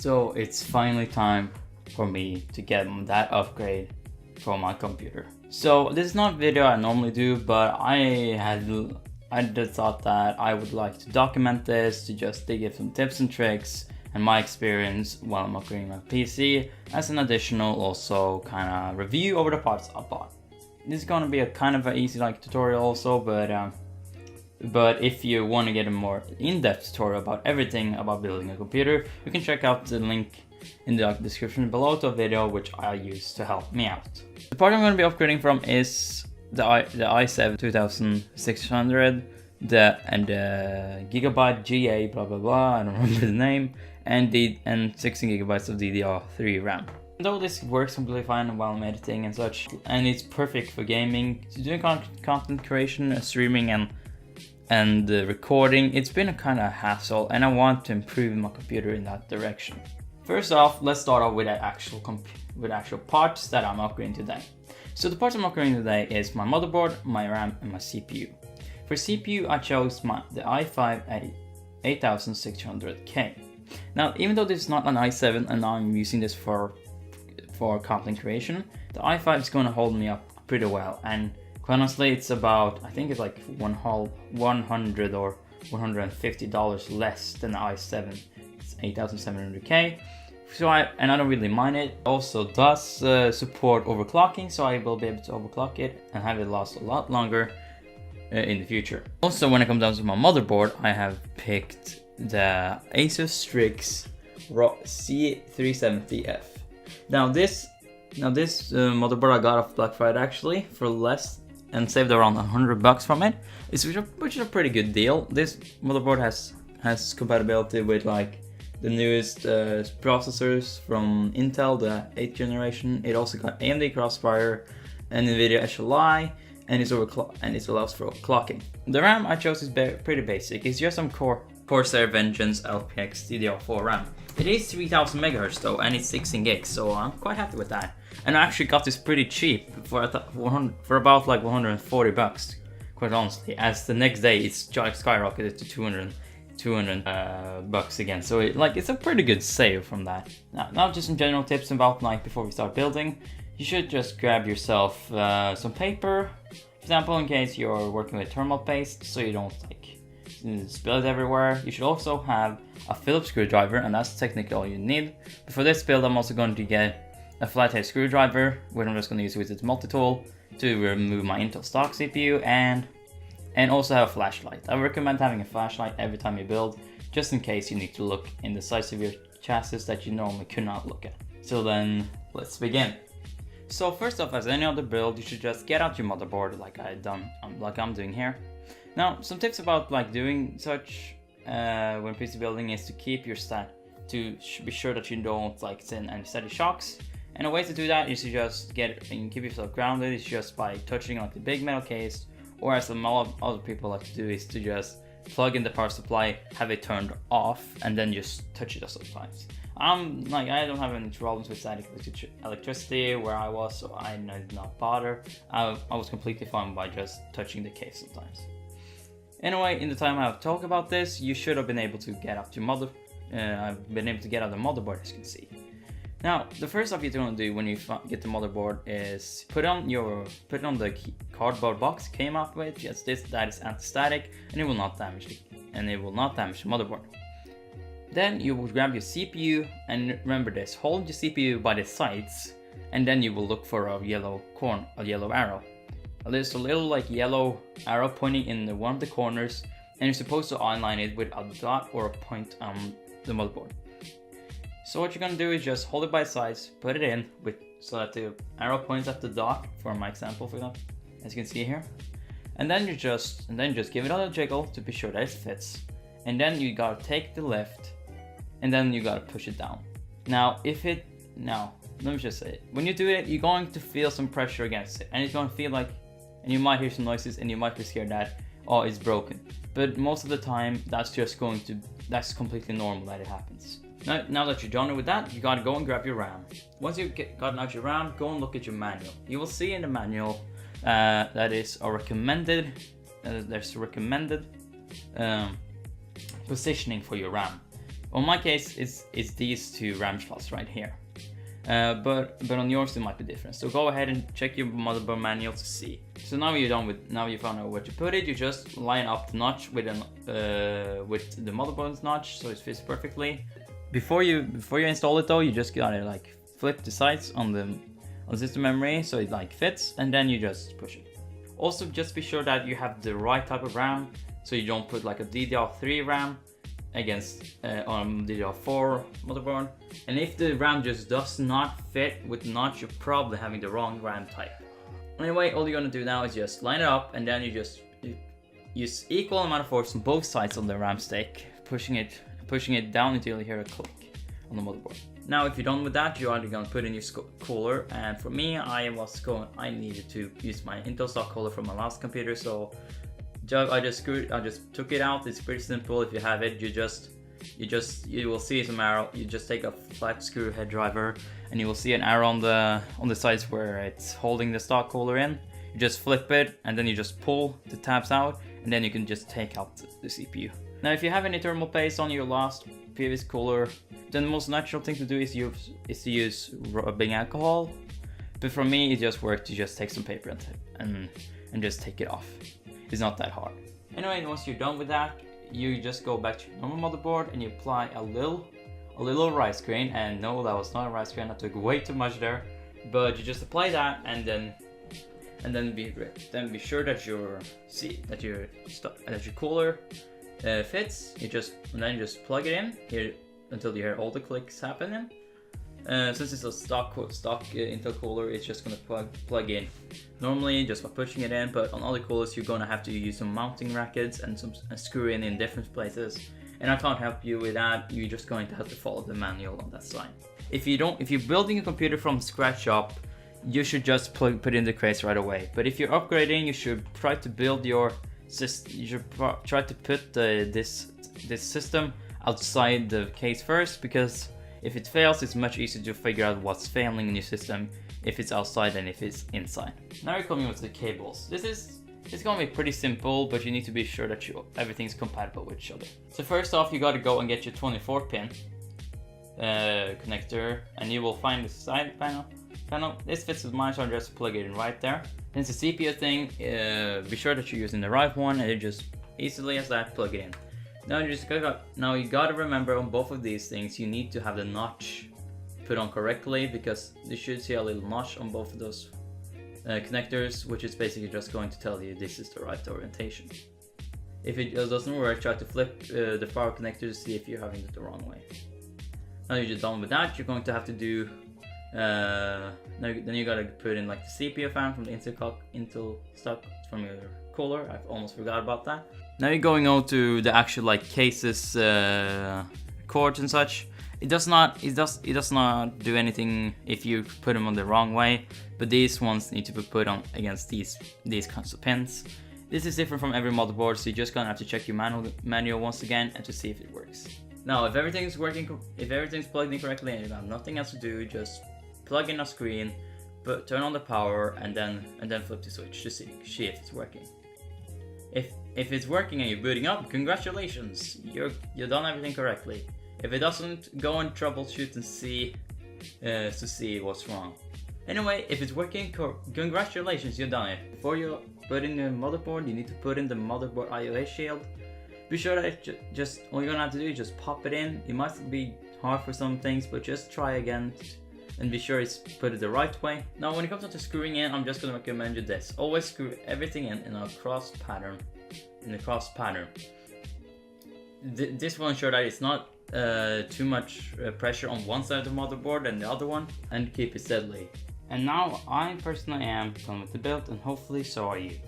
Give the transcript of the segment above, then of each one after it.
So it's finally time for me to get that upgrade for my computer. So this is not a video I normally do, but I just thought that I would like to document this, to just give some tips and tricks and my experience while I'm upgrading my PC, as an additional also kind of review over the parts I bought. This is going to be a kind of an easy tutorial also, but if you want to get a more in-depth tutorial about everything about building a computer, you can check out the link in the description below to a video which I use to help me out. The part I'm going to be upgrading from is the i7 2600, and the Gigabyte GA blah blah blah, I don't remember the name, and 16 gigabytes of DDR3 RAM. Though this works completely fine while I'm editing and such, and it's perfect for gaming, doing content creation, streaming and recording, it's been a kind of hassle, and I want to improve my computer in that direction. First off, let's start off with actual parts that I'm upgrading today. So the parts I'm upgrading today is my motherboard, my RAM, and my CPU. For CPU, I chose the i5 8600K. Now, even though this is not an i7 and I'm using this for content creation, the i5 is going to hold me up pretty well. And quite honestly, it's about, I think it's like $100 or $150 less than the i7. It's 8700K. So I don't really mind it. Also does support overclocking, so I will be able to overclock it and have it last a lot longer in the future. Also, when it comes down to my motherboard, I have picked the Asus Strix C370F. Now this motherboard I got off Black Friday actually for less, and saved around $100 from it, which is a pretty good deal. This motherboard has compatibility with the newest processors from Intel, the 8th generation. It also got AMD Crossfire and NVIDIA HLI, and it allows for overclocking. The RAM I chose is pretty basic. It's just some Corsair Vengeance LPX DDR4 RAM. It is 3000 MHz though, and it's 16 gigs, so I'm quite happy with that. And I actually got this pretty cheap for about $140, quite honestly, as the next day it's skyrocketed to 200 bucks again. So it's a pretty good save from that. Now just some general tips about before we start building. You should just grab yourself some paper, for example, in case you're working with thermal paste, so you don't spill it everywhere. You should also have a Phillips screwdriver, and that's technically all you need. But for this build, I'm also going to get a flathead screwdriver, which I'm just going to use with its multi-tool to remove my Intel stock CPU, and also have a flashlight. I recommend having a flashlight every time you build, just in case you need to look in the sides of your chassis that you normally could not look at. So then, let's begin. So first off, as any other build, you should just get out your motherboard like I'm doing here. Now, some tips about doing such when PC building is to keep your to be sure that you don't send any static shocks. And a way to do that is to just keep yourself grounded is just by touching the big metal case, or as some other people like to do is to just plug in the power supply, have it turned off, and then just touch it sometimes. I don't have any problems with static electricity where I was, so I did not bother. I was completely fine by just touching the case sometimes. Anyway, in the time I have talked about this, you should have been able to get up to I've been able to get out the motherboard, as you can see. Now, the first stuff you're going to do when you get the motherboard is put on the cardboard box it came up with. Just that is anti-static, and it will not damage the motherboard. Then you will grab your CPU, and remember this: hold your CPU by the sides, and then you will look for a yellow arrow. There's a little yellow arrow pointing in one of the corners, and you're supposed to align it with a dot or a point on the motherboard. So what you're gonna do is just hold it by the sides, put it in so that the arrow points at the dot for my example, for example, as you can see here. And then just give it a little jiggle to be sure that it fits. And then you gotta take the lift, and then you gotta push it down. Now let me just say it. When you do it, you're going to feel some pressure against it, and it's gonna feel and you might hear some noises, and you might be scared that it's broken. But most of the time, that's completely normal that it happens. Now that you're done with that, you gotta go and grab your RAM. Once you've gotten out your RAM, go and look at your manual. You will see in the manual that is a recommended. There's recommended positioning for your RAM. On my case, it's these two RAM slots right here. But on yours it might be different. So go ahead and check your motherboard manual to see. So now you're done with, now you found out where to put it. You just line up the notch with the motherboard's notch so it fits perfectly. Before you install it though, you just gotta like flip the sides on the system memory so it like fits, and then you just push it. Also, just be sure that you have the right type of RAM, so you don't put like a DDR3 RAM against on DDR4 motherboard. And if the RAM just does not fit with the notch, you're probably having the wrong RAM type. Anyway, all you're gonna do now is just line it up, and then you use equal amount of force on both sides of the RAM stick, pushing it down until you hear a click on the motherboard. Now, if you're done with that, you're either gonna put in your cooler, and for me, I needed to use my Intel stock cooler from my last computer, so I just took it out. It's pretty simple. If you have it, you will see some arrow. You just take a flat screw head driver, and you will see an arrow on the sides where it's holding the stock cooler in. You just flip it, and then you just pull the tabs out, and then you can just take out the CPU. Now, if you have any thermal paste on your previous cooler, then the most natural thing to do is to use rubbing alcohol. But for me, it just worked to just take some paper and just take it off. It's not that hard. Anyway, once you're done with that, you just go back to your normal motherboard and you apply a little rice grain. And no, that was not a rice grain. I took way too much there. But you just apply that, and then be sure that your cooler fits. Then you just plug it in here until you hear all the clicks happening. Since it's a stock Intel cooler, it's just gonna plug in normally just by pushing it in. But on other coolers, you're gonna have to use some mounting brackets and screw in different places. And I can't help you with that. You're just going to have to follow the manual on that side. If you're building a computer from scratch up, you should just put in the crates right away. But if you're upgrading, you should try to build your system. You should try to put this system outside the case first, because if it fails, it's much easier to figure out what's failing in your system if it's outside than if it's inside. Now you're coming with the cables. It's going to be pretty simple, but you need to be sure that everything's compatible with each other. So first off, you got to go and get your 24 pin connector, and you will find the side panel. This fits with mine, so I'll just plug it in right there. Then it's a CPU thing. Be sure that you're using the right one, and you just easily as that plug it in. Now you gotta remember, on both of these things, you need to have the notch put on correctly, because you should see a little notch on both of those connectors, which is basically just going to tell you this is the right orientation. If it doesn't work, try to flip the power connector to see if you're having it the wrong way. Now you're done with that, you're going to have to do then you gotta put in like the CPU fan from the Intel stock from your cooler. I've almost forgot about that. Now you're going on to the actual like cases, cords and such. It does not do anything if you put them on the wrong way, but these ones need to be put on against these kinds of pins. This is different from every motherboard, so you're just gonna have to check your manual once again and to see if it works. Now, if everything's plugged in correctly and you have nothing else to do, just plug in a screen, but turn on the power, and then flip the switch to see if it's working. If it's working and you're booting up, congratulations, you've done everything correctly. If it doesn't, go and troubleshoot and see to see what's wrong. Anyway, if it's working, congratulations, you've done it. Before you put in the motherboard, you need to put in the motherboard IOA shield. Be sure that just all you're gonna have to do is just pop it in. It might be hard for some things, but just try again and be sure it's put it the right way. Now, when it comes to screwing in, I'm just gonna recommend you this: always screw everything in a cross pattern. This will ensure that it's not too much pressure on one side of the motherboard and the other one, and keep it steadily. And now I personally am done with the build, and hopefully so are you.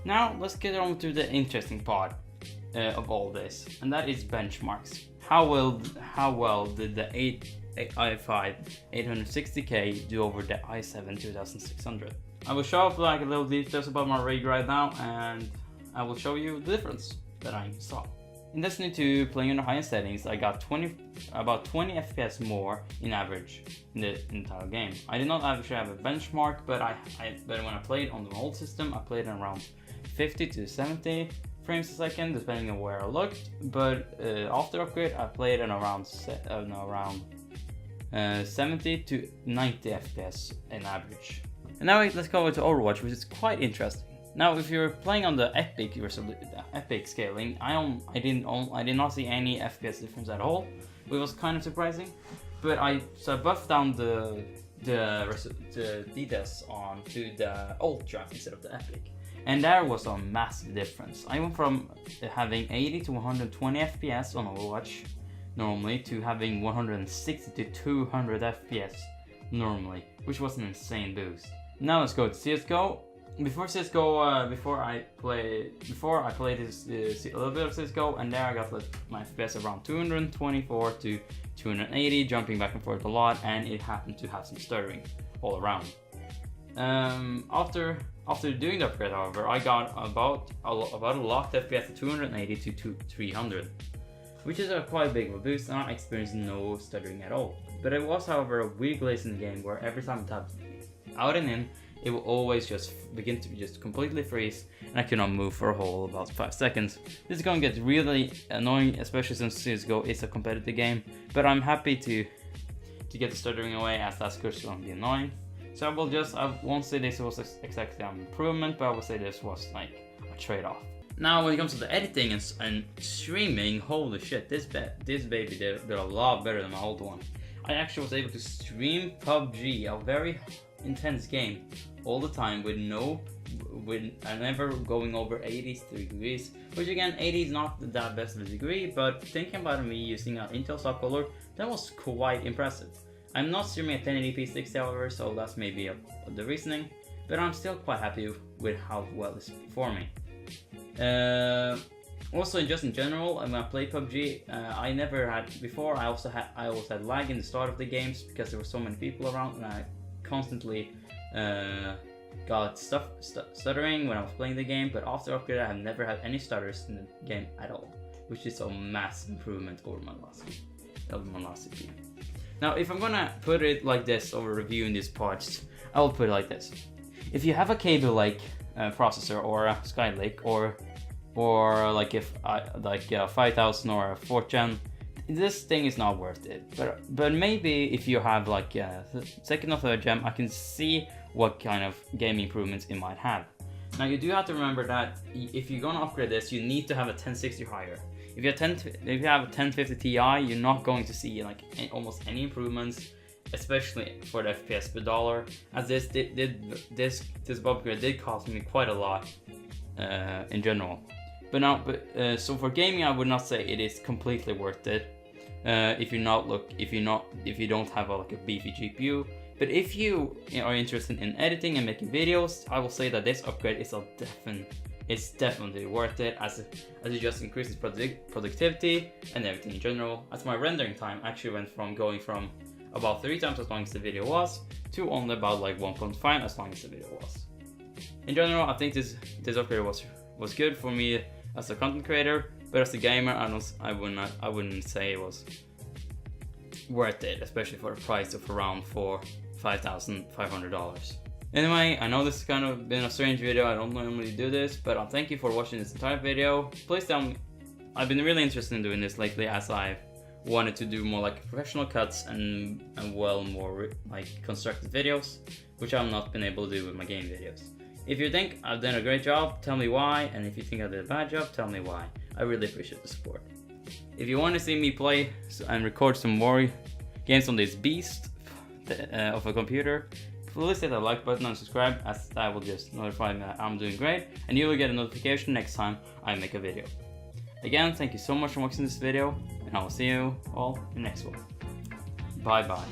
Now let's get on to the interesting part of all this, and that is benchmarks. How well did the i5 860K do over the i7 2600? I will show up like a little details about my rig right now, and I will show you the difference that I saw. In addition to playing in the high-end settings, I got about 20 FPS more in average in the entire game. I did not actually have a benchmark, but when I played on the old system, I played around 50 to 70 frames a second, depending on where I looked. But after upgrade, I played at around 70 to 90 FPS in average. And now let's go over to Overwatch, which is quite interesting. Now, if you're playing on the epic scaling, I did not see any FPS difference at all, which was kind of surprising. But I buffed down the details onto the Ultra instead of the Epic, and there was a massive difference. I went from having 80 to 120 FPS on Overwatch normally to having 160 to 200 FPS normally, which was an insane boost. Now let's go to CS:GO. Before CS:GO, before I played this a little bit of CS:GO, and there I got my FPS around 224 to 280, jumping back and forth a lot, and it happened to have some stuttering all around. After doing the upgrade, however, I got about a locked FPS of 280 to 300, which is a quite big of a boost, and I experienced no stuttering at all. But it was, however, a weird glitch in the game where every time I tapped out and in, it will always just begin to just completely freeze, and I could not move for a whole about 5 seconds. This is going to get really annoying, especially since CS:GO is a competitive game, but I'm happy to get the stuttering away, as that's going to be annoying. So I won't say this was exactly an improvement, but I will say this was like a trade-off. Now when it comes to the editing and streaming, holy shit, this baby did a lot better than my old one. I actually was able to stream PUBG, a very intense game, all the time with never going over 80 degrees, which again, 80 is not that best of a degree, but thinking about me using an Intel stock color, that was quite impressive. I'm not streaming at 1080p 60 however, so that's maybe the reasoning, but I'm still quite happy with how well it's performing. Also, just in general, when I play PUBG, I never had before. I always had lag in the start of the games because there were so many people around, and I constantly got stuttering when I was playing the game. But after upgrade, I have never had any stutters in the game at all, which is a massive improvement over my last CPU. Now, if I'm gonna put it like this over reviewing these parts, I will put it like this: if you have a Kaby Lake processor or a Skylake or like a 5000 or a 4th gen, this thing is not worth it. But maybe if you have like a 2nd or 3rd gen, I can see what kind of gaming improvements it might have. Now you do have to remember that if you're gonna upgrade this, you need to have a 1060 higher. If you have a 1050 Ti, you're not going to see like almost any improvements, especially for the FPS per dollar, as this upgrade did cost me quite a lot in general. So for gaming, I would not say it is completely worth it. If you don't have like a beefy GPU. But if you are interested in editing and making videos, I will say that this upgrade is definitely worth it, as it just increases productivity and everything in general. As my rendering time actually went from going from about 3 times as long as the video was to only about like 1.5 as long as the video was. In general, I think this upgrade was good for me as a content creator, but as a gamer, I wouldn't say it was worth it, especially for a price of around $5,500. Anyway, I know this has kind of been a strange video. I don't normally do this, but thank you for watching this entire video. Please tell me, I've been really interested in doing this lately, as I've wanted to do more like professional cuts and more like constructed videos, which I've not been able to do with my game videos. If you think I've done a great job, tell me why, and if you think I did a bad job, tell me why. I really appreciate the support. If you want to see me play and record some more games on this beast of a computer, please hit the like button and subscribe, as that will just notify me that I'm doing great, and you will get a notification next time I make a video. Again, thank you so much for watching this video, and I will see you all in the next one. Bye bye.